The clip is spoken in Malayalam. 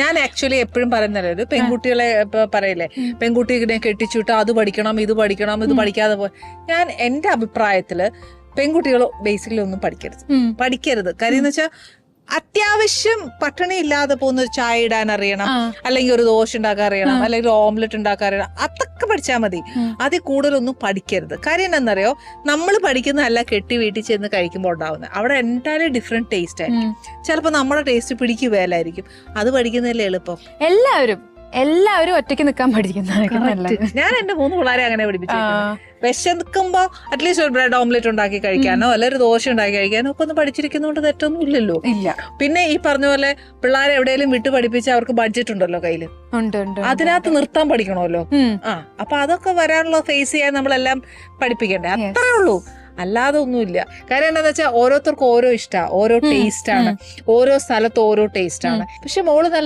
ഞാൻ ആക്ച്വലി എപ്പോഴും പറയുന്നല്ലോ, ഒരു പെൺകുട്ടികളെ ഇപ്പൊ പറയില്ലേ, പെൺകുട്ടികളെ കെട്ടിച്ചുവിട്ട് അത് പഠിക്കണം ഇത് പഠിക്കാതെ ഞാൻ എന്റെ അഭിപ്രായത്തില് പെൺകുട്ടികൾ ബേസിക്കലി ഒന്നും പഠിക്കരുത്. കാര്യം എന്ന് വെച്ചാൽ അത്യാവശ്യം പട്ടിണി ഇല്ലാതെ പോകുന്ന ഒരു ചായ ഇടാൻ അറിയണം, അല്ലെങ്കിൽ ഒരു ദോശ ഉണ്ടാക്കാൻ അറിയണം, അല്ലെങ്കിൽ ഓംലെറ്റ് ഉണ്ടാക്കാൻ അറിയണം, അതൊക്കെ പഠിച്ചാൽ മതി. അതിൽ കൂടുതലൊന്നും പഠിക്കരുത്. കാര്യം എന്താണെന്നറിയോ, നമ്മൾ പഠിക്കുന്നതല്ല കെട്ടി വീട്ടിൽ ചെന്ന് കഴിക്കുമ്പോൾ ഉണ്ടാവുന്നത്. അവിടെ എൻറ്റയർലി ഡിഫറെന്റ് ടേസ്റ്റ് ആയിരിക്കും. ചിലപ്പോൾ നമ്മുടെ ടേസ്റ്റ് പിടിക്കുകയില്ലായിരിക്കും. അത് പഠിക്കുന്നതല്ലേ എളുപ്പം. എല്ലാവരും ഒറ്റയ്ക്ക് നിൽക്കാൻ പഠിക്കുന്നതാണ്. ഞാൻ എന്റെ 3 പിള്ളേരെ അങ്ങനെ പഠിപ്പിച്ചു. വിശക്കുമ്പോ അറ്റ്ലീസ്റ്റ് ഒരു ബ്രെഡ് ഓംലെറ്റ് ഉണ്ടാക്കി കഴിക്കാനോ അല്ലെങ്കിൽ ഒരു ദോശ ഉണ്ടാക്കി കഴിക്കാനോ ഒക്കെ ഒന്ന് പഠിച്ചിരിക്കുന്നതുകൊണ്ട് തെറ്റൊന്നും ഇല്ലല്ലോ. പിന്നെ ഈ പറഞ്ഞ പോലെ പിള്ളേരെ എവിടെയെങ്കിലും വിട്ടു പഠിപ്പിച്ച് അവർക്ക് ബഡ്ജറ്റ് ഉണ്ടല്ലോ കയ്യില്, അതിനകത്ത് നിർത്താൻ പഠിക്കണമല്ലോ. അപ്പൊ അതൊക്കെ വരാനുള്ള ഫേസ് ചെയ്യാൻ നമ്മളെല്ലാം പഠിപ്പിക്കണ്ടേ, അത്രേ ഉള്ളൂ. അല്ലാതെ ഒന്നുമില്ല. കാര്യം എന്താണെന്ന് വെച്ചാൽ ഓരോരുത്തർക്കും ഓരോ ഇഷ്ടമാണ്, ഓരോ ടേസ്റ്റ് ആണ്, ഓരോ സ്ഥലത്ത് ഓരോ ടേസ്റ്റ് ആണ്. പക്ഷെ മോള് നല്ല